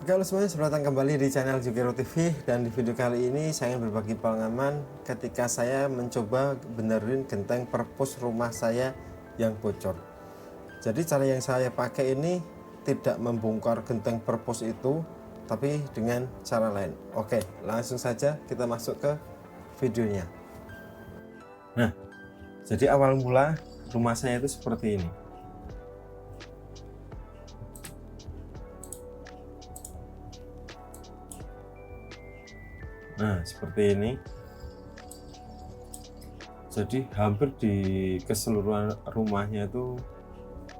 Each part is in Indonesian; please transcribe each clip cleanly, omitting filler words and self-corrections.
Oke, halo semuanya, selamat datang kembali di channel Jukiro TV. Dan di video kali ini saya ingin berbagi pengalaman ketika saya mencoba benerin genteng perpus rumah saya yang bocor. Jadi cara yang saya pakai ini tidak membongkar genteng perpus itu, tapi dengan cara lain. Oke, langsung saja kita masuk ke videonya. Nah, jadi awal mula rumah saya itu seperti ini. Nah, seperti ini. Jadi hampir di keseluruhan rumahnya itu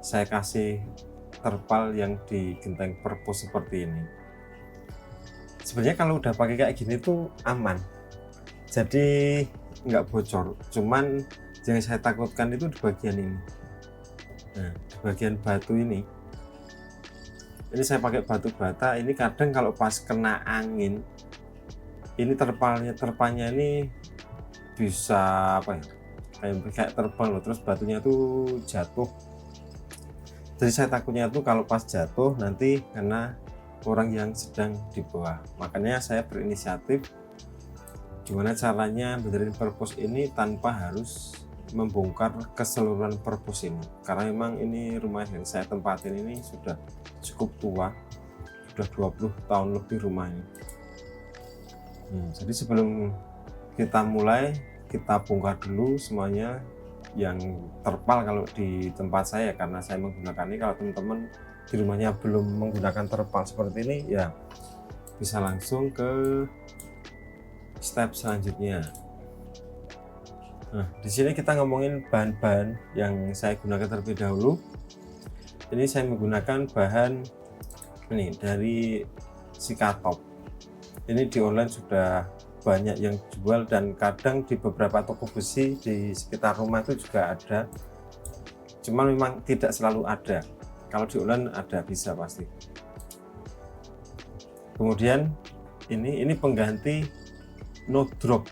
saya kasih terpal yang di genteng perpus seperti ini. Sebenarnya kalau udah pakai kayak gini tuh aman, jadi nggak bocor. Cuman yang saya takutkan itu di bagian ini. Nah, di bagian batu ini saya pakai batu bata. Ini kadang kalau pas kena angin, ini terpalnya ini bisa apa ya, kayak terbang loh, terus batunya tuh jatuh. Jadi saya takutnya tuh kalau pas jatuh nanti kena orang yang sedang di bawah. Makanya saya berinisiatif gimana caranya benerin perpus ini tanpa harus membongkar keseluruhan perpus ini, karena memang ini rumah yang saya tempatin ini sudah cukup tua, sudah 20 tahun lebih rumah ini. Jadi sebelum kita mulai, kita bongkar dulu semuanya yang terpal kalau di tempat saya, karena saya menggunakan ini. Kalau teman-teman di rumahnya belum menggunakan terpal seperti ini, ya bisa langsung ke step selanjutnya. Nah, di sini kita ngomongin bahan-bahan yang saya gunakan terlebih dahulu. Ini saya menggunakan bahan ini dari Sikatop. Ini di online sudah banyak yang jual, dan kadang di beberapa toko besi di sekitar rumah itu juga ada. Cuman memang tidak selalu ada. Kalau di online ada, bisa pasti. Kemudian ini pengganti no drop.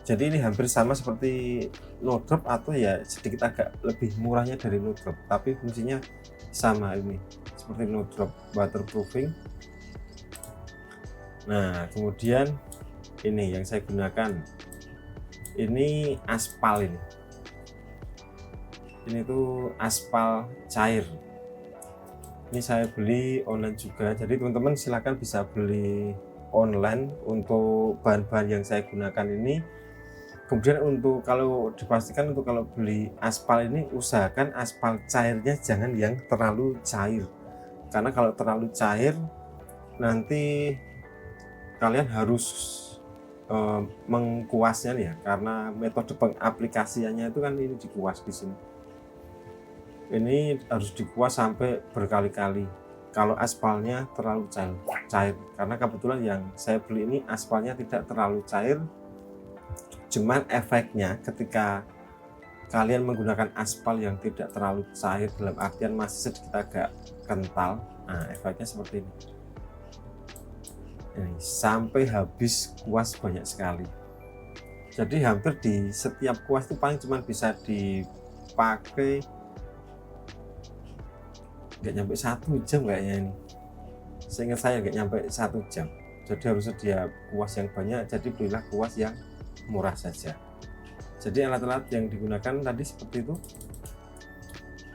Jadi ini hampir sama seperti no drop, atau ya sedikit agak lebih murahnya dari no drop, tapi fungsinya sama. Ini seperti no drop, waterproofing. Nah, kemudian ini yang saya gunakan, ini aspal. Ini tuh aspal cair. Ini saya beli online juga, jadi teman-teman silahkan bisa beli online untuk bahan-bahan yang saya gunakan ini. Kemudian untuk kalau dipastikan, untuk kalau beli aspal ini usahakan aspal cairnya jangan yang terlalu cair, karena kalau terlalu cair nanti kalian harus mengkuasnya nih ya, karena metode pengaplikasiannya itu kan ini dikuas di sini. Ini harus dikuas sampai berkali-kali kalau aspalnya terlalu cair. Karena kebetulan yang saya beli ini aspalnya tidak terlalu cair, cuman efeknya ketika kalian menggunakan aspal yang tidak terlalu cair, dalam artian masih sedikit agak kental, nah efeknya seperti ini. Sampai habis kuas banyak sekali. Jadi hampir di setiap kuas itu paling cuma bisa dipakai nggak nyampe 1 jam kayaknya ini. Seingat saya nggak nyampe 1 jam. Jadi harus sedia kuas yang banyak, jadi belilah kuas yang murah saja. Jadi alat-alat yang digunakan tadi seperti itu.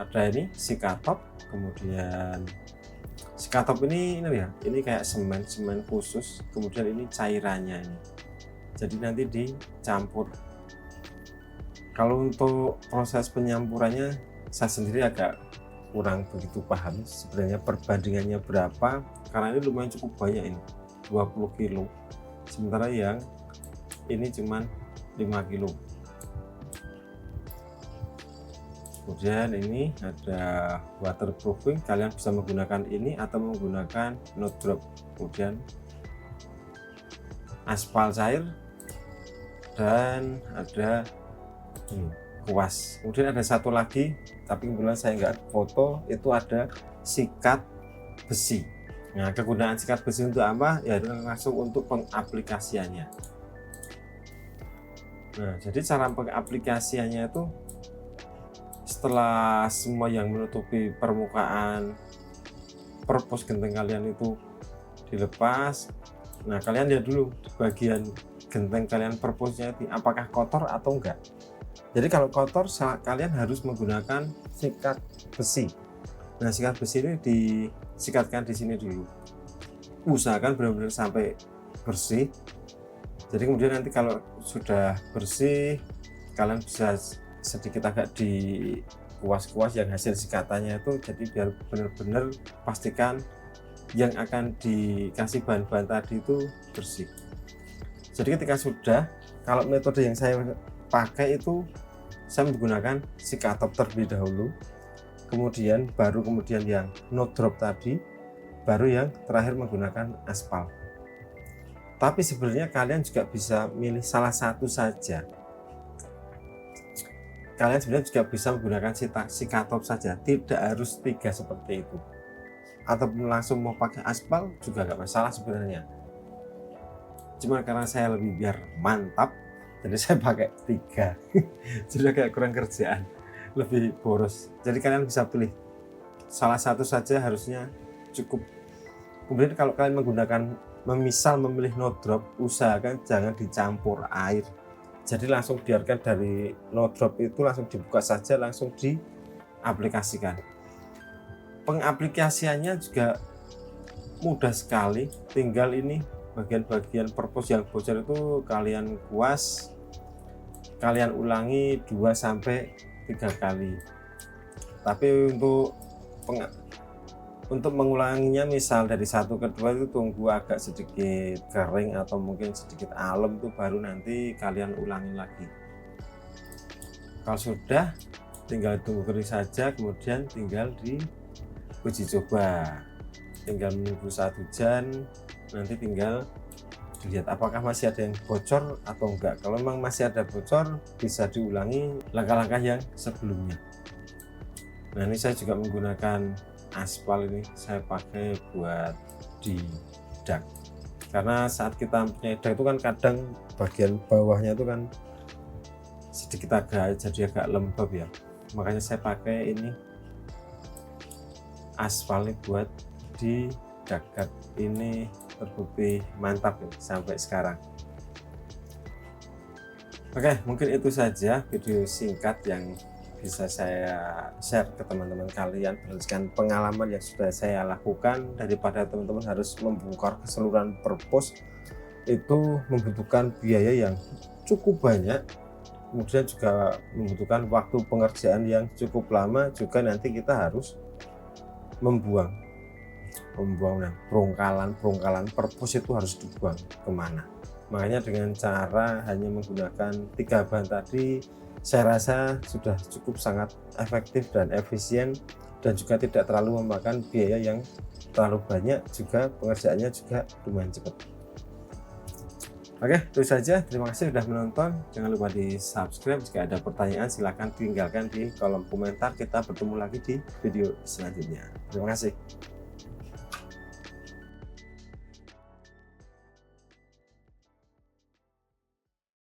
Ada ini Sikatop, kemudian Sikatop ini ya, ini kayak semen khusus, kemudian ini cairannya ini. Jadi nanti dicampur. Kalau untuk proses penyampurannya saya sendiri agak kurang begitu paham sebenarnya perbandingannya berapa, karena ini lumayan cukup banyak, ini 20 kilo, sementara yang ini cuman 5 kilo. Kemudian ini ada waterproofing, kalian bisa menggunakan ini atau menggunakan no drop. Kemudian aspal cair, dan ada ini kuas. Kemudian ada satu lagi, tapi kebetulan saya nggak foto, itu ada sikat besi. Nah, kegunaan sikat besi untuk apa? Ya langsung untuk pengaplikasiannya. Nah, jadi cara pengaplikasiannya itu setelah semua yang menutupi permukaan perpus genteng kalian itu dilepas. Nah, kalian lihat dulu di bagian genteng kalian perpusnya itu apakah kotor atau enggak. Jadi kalau kotor kalian harus menggunakan sikat besi. Nah, sikat besi ini disikatkan di sini dulu. Usahakan benar-benar sampai bersih. Jadi kemudian nanti kalau sudah bersih, kalian bisa sedikit agak dikuas-kuas yang hasil sikatannya itu, jadi biar benar-benar pastikan yang akan dikasih bahan-bahan tadi itu bersih. Jadi ketika sudah, kalau metode yang saya pakai itu saya menggunakan sikatop terlebih dahulu, kemudian yang no drop tadi, baru yang terakhir menggunakan aspal. Tapi sebenarnya kalian juga bisa milih salah satu saja. Kalian sebenarnya juga bisa menggunakan sikatop saja, tidak harus 3 seperti itu. Ataupun langsung mau pakai aspal juga nggak masalah sebenarnya. Cuma karena saya lebih biar mantap, jadi saya pakai 3. Sudah kayak kurang kerjaan, lebih boros. Jadi kalian bisa pilih salah satu saja, harusnya cukup. Kemudian kalau kalian memilih no drop, usahakan jangan dicampur air. Jadi langsung biarkan dari no drop itu langsung dibuka saja, langsung diaplikasikan. Pengaplikasiannya juga mudah sekali, tinggal ini bagian-bagian perpus yang bocor itu kalian kuas, kalian ulangi 2-3 kali. Tapi untuk mengulanginya, misal dari 1 ke 2 itu tunggu agak sedikit kering atau mungkin sedikit alem, itu baru nanti kalian ulangi lagi. Kalau sudah, tinggal tunggu kering saja, kemudian tinggal diuji coba, tinggal menunggu 1 jam, nanti tinggal dilihat apakah masih ada yang bocor atau enggak. Kalau memang masih ada bocor, bisa diulangi langkah-langkah yang sebelumnya. Nah, ini saya juga menggunakan aspal, ini saya pakai buat di dak, karena saat kita punya dak itu kan kadang bagian bawahnya itu kan sedikit jadi agak lembab ya, makanya saya pakai ini aspal ini buat di dak. Ini terbukti mantap ya, sampai sekarang. Oke, mungkin itu saja video singkat yang bisa saya share ke teman-teman kalian berdasarkan pengalaman yang sudah saya lakukan. Daripada teman-teman harus membongkar keseluruhan perpus, itu membutuhkan biaya yang cukup banyak, kemudian juga membutuhkan waktu pengerjaan yang cukup lama, juga nanti kita harus membuang perongkalan perpus itu harus dibuang kemana. Makanya dengan cara hanya menggunakan 3 bahan tadi, saya rasa sudah cukup sangat efektif dan efisien, dan juga tidak terlalu memakan biaya yang terlalu banyak, juga pengerjaannya juga lumayan cepat. Oke, itu saja. Terima kasih sudah menonton. Jangan lupa di subscribe. Jika ada pertanyaan silahkan tinggalkan di kolom komentar. Kita bertemu lagi di video selanjutnya. Terima kasih.